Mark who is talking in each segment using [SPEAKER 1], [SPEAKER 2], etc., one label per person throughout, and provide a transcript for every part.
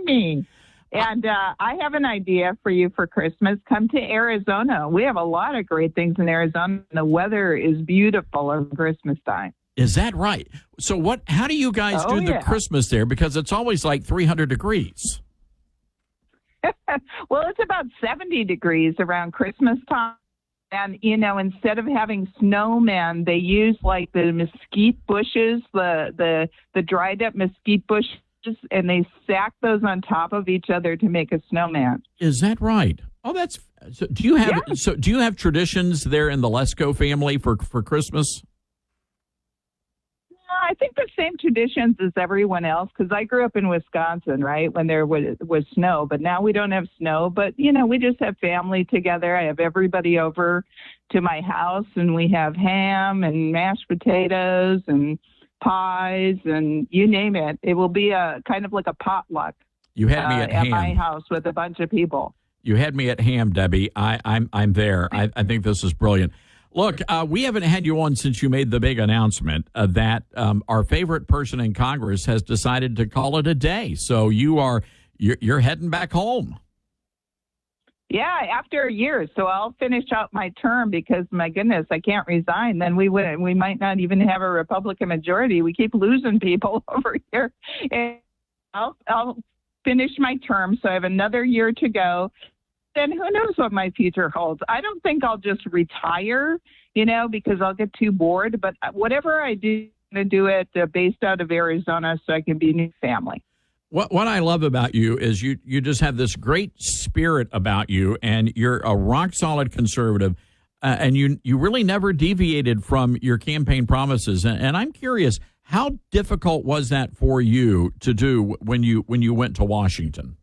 [SPEAKER 1] join me. And I have an idea for you for Christmas. Come to Arizona. We have a lot of great things in Arizona. The weather is beautiful at Christmas time.
[SPEAKER 2] Is that right? So how do you guys do the Christmas there? Because it's always like 300 degrees.
[SPEAKER 1] Well, it's about 70 degrees around Christmas time. And, instead of having snowmen, they use like the mesquite bushes, the dried up mesquite bushes, and they stack those on top of each other to make a snowman.
[SPEAKER 2] Is that right? Oh, so do you have traditions there in the Lesko family for Christmas?
[SPEAKER 1] I think the same traditions as everyone else, because I grew up in Wisconsin, right, when there was snow. But now we don't have snow. But, we just have family together. I have everybody over to my house, and we have ham and mashed potatoes and pies and you name it. It will be a kind of like a potluck.
[SPEAKER 2] You had me at ham.
[SPEAKER 1] My house with a bunch of people.
[SPEAKER 2] You had me at ham, Debbie. I'm there. I think this is brilliant. Look, we haven't had you on since you made the big announcement that our favorite person in Congress has decided to call it a day. So you're heading back home.
[SPEAKER 1] Yeah, after a year. So I'll finish out my term because, my goodness, I can't resign. Then we might not even have a Republican majority. We keep losing people over here. And I'll finish my term. So I have another year to go. Then who knows what my future holds. I don't think I'll just retire, because I'll get too bored. But whatever I do, I'm going to do it based out of Arizona so I can be a new family.
[SPEAKER 2] What I love about you is you just have this great spirit about you, and you're a rock-solid conservative, and you really never deviated from your campaign promises. And I'm curious, how difficult was that for you to do when you went to Washington?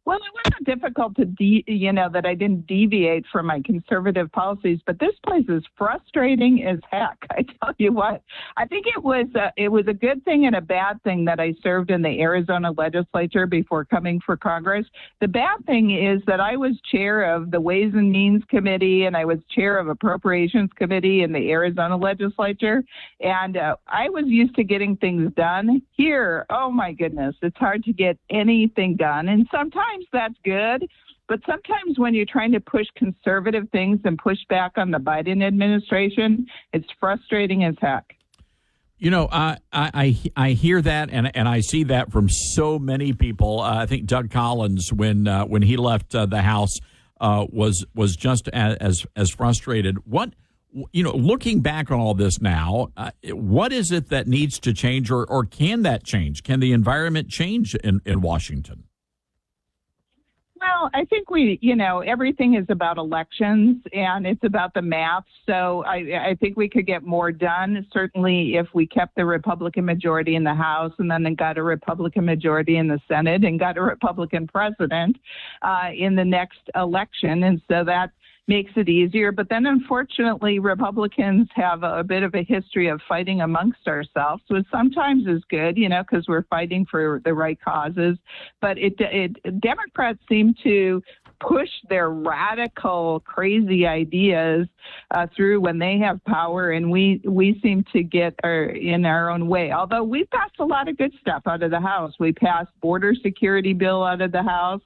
[SPEAKER 1] Well, it wasn't difficult to, that I didn't deviate from my conservative policies, but this place is frustrating as heck. I tell you what, I think it was a good thing and a bad thing that I served in the Arizona legislature before coming for Congress. The bad thing is that I was chair of the Ways and Means Committee and I was chair of Appropriations Committee in the Arizona legislature, and I was used to getting things done. Here, oh my goodness, it's hard to get anything done, and sometimes that's good, but sometimes when you're trying to push conservative things and push back on the Biden administration, it's frustrating as heck.
[SPEAKER 2] I hear that, and I see that from so many people. I think Doug Collins, when he left the House, was just as frustrated. Looking back on all this now, what is it that needs to change, or can that change? Can the environment change in Washington?
[SPEAKER 1] Well, I think everything is about elections and it's about the math. So I think we could get more done, certainly if we kept the Republican majority in the House and then got a Republican majority in the Senate and got a Republican president in the next election. And so that makes it easier. But then, unfortunately, Republicans have a bit of a history of fighting amongst ourselves, which sometimes is good, because we're fighting for the right causes. But Democrats seem to push their radical, crazy ideas through when they have power, and we seem to get in our own way. Although we passed a lot of good stuff out of the House. We passed border security bill out of the House.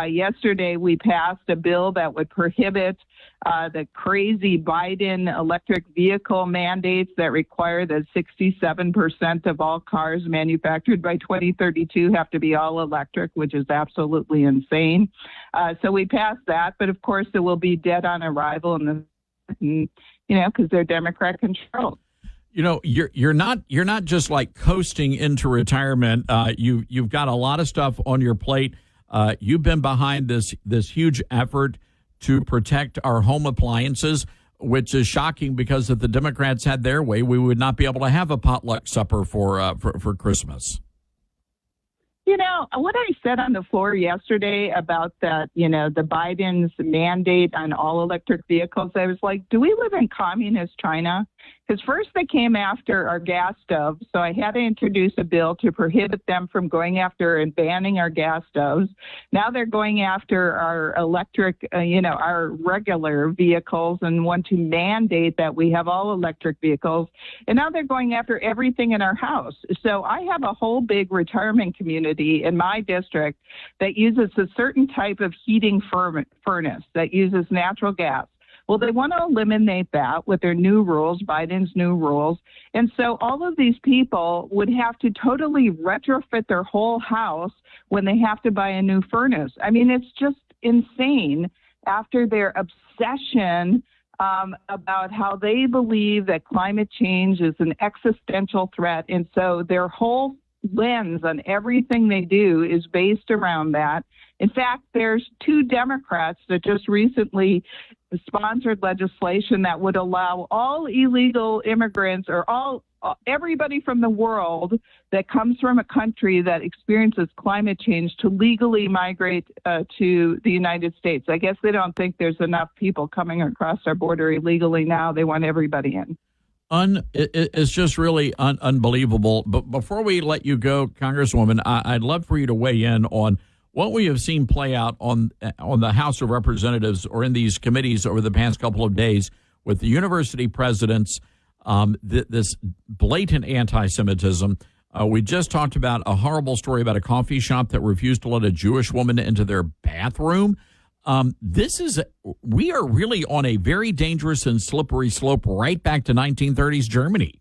[SPEAKER 1] Yesterday, we passed a bill that would prohibit the crazy Biden electric vehicle mandates that require that 67% of all cars manufactured by 2032 have to be all electric, which is absolutely insane. So we passed that, but of course it will be dead on arrival because they're Democrat controlled.
[SPEAKER 2] You're not just like coasting into retirement. You've got a lot of stuff on your plate. You've been behind this huge effort to protect our home appliances, which is shocking because if the Democrats had their way, we would not be able to have a potluck supper for Christmas.
[SPEAKER 1] What I said on the floor yesterday about that, the Biden's mandate on all electric vehicles, I was like, do we live in communist China? Because first they came after our gas stoves, so I had to introduce a bill to prohibit them from going after and banning our gas stoves. Now they're going after our electric, our regular vehicles and want to mandate that we have all electric vehicles. And now they're going after everything in our house. So I have a whole big retirement community in my district that uses a certain type of heating furnace that uses natural gas. Well, they want to eliminate that with their new rules, Biden's new rules. And so all of these people would have to totally retrofit their whole house when they have to buy a new furnace. I mean, it's just insane after their obsession about how they believe that climate change is an existential threat. And so their whole lens on everything they do is based around that. In fact, there's 2 Democrats that just recently sponsored legislation that would allow all illegal immigrants or everybody from the world that comes from a country that experiences climate change to legally migrate to the United States. I guess they don't think there's enough people coming across our border illegally now. They want everybody in.
[SPEAKER 2] It's just really unbelievable. But before we let you go, Congresswoman, I'd love for you to weigh in on what we have seen play out on the House of Representatives or in these committees over the past couple of days with the university presidents, this blatant anti-Semitism. We just talked about a horrible story about a coffee shop that refused to let a Jewish woman into their bathroom. We are really on a very dangerous and slippery slope right back to 1930s Germany.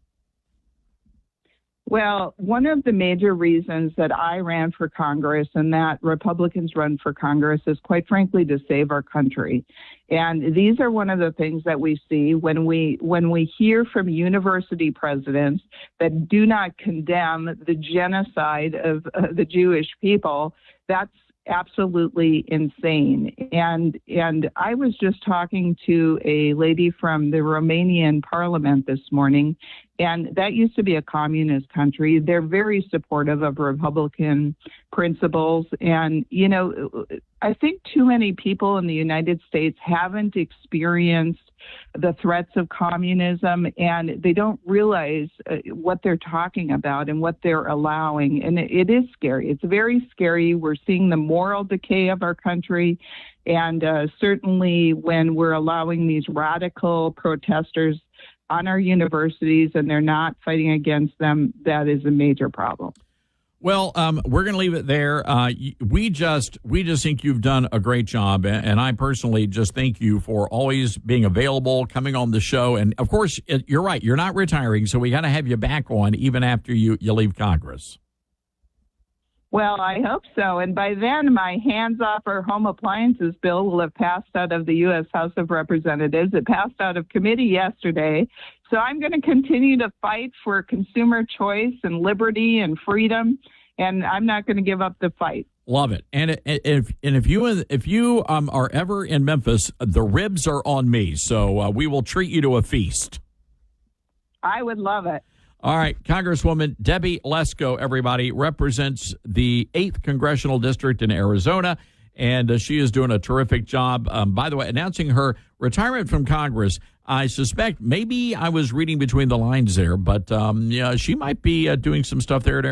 [SPEAKER 1] Well, one of the major reasons that I ran for Congress and that Republicans run for Congress is, quite frankly, to save our country. And these are one of the things that we see when we hear from university presidents that do not condemn the genocide of the Jewish people. That's absolutely insane. And I was just talking to a lady from the Romanian parliament this morning, and that used to be a communist country. They're very supportive of Republican principles. And, I think too many people in the United States haven't experienced the threats of communism, and they don't realize what they're talking about and what they're allowing. And it is scary. It's very scary. We're seeing the moral decay of our country. And certainly when we're allowing these radical protesters on our universities and they're not fighting against them, that is a major problem.
[SPEAKER 2] Well, we're going to leave it there. We just think you've done a great job, and I personally just thank you for always being available, coming on the show, and of course, you're right, you're not retiring, so we got to have you back on even after you leave Congress.
[SPEAKER 1] Well, I hope so, and by then, my hands-off our home appliances bill will have passed out of the U.S. House of Representatives. It passed out of committee yesterday, so I'm going to continue to fight for consumer choice and liberty and freedom, and I'm not going to give up the fight.
[SPEAKER 2] Love it. And if you are ever in Memphis, the ribs are on me, so we will treat you to a feast.
[SPEAKER 1] I would love it.
[SPEAKER 2] All right, Congresswoman Debbie Lesko, everybody, represents the 8th Congressional District in Arizona, and she is doing a terrific job. By the way, announcing her retirement from Congress. I suspect maybe I was reading between the lines there, but she might be doing some stuff there at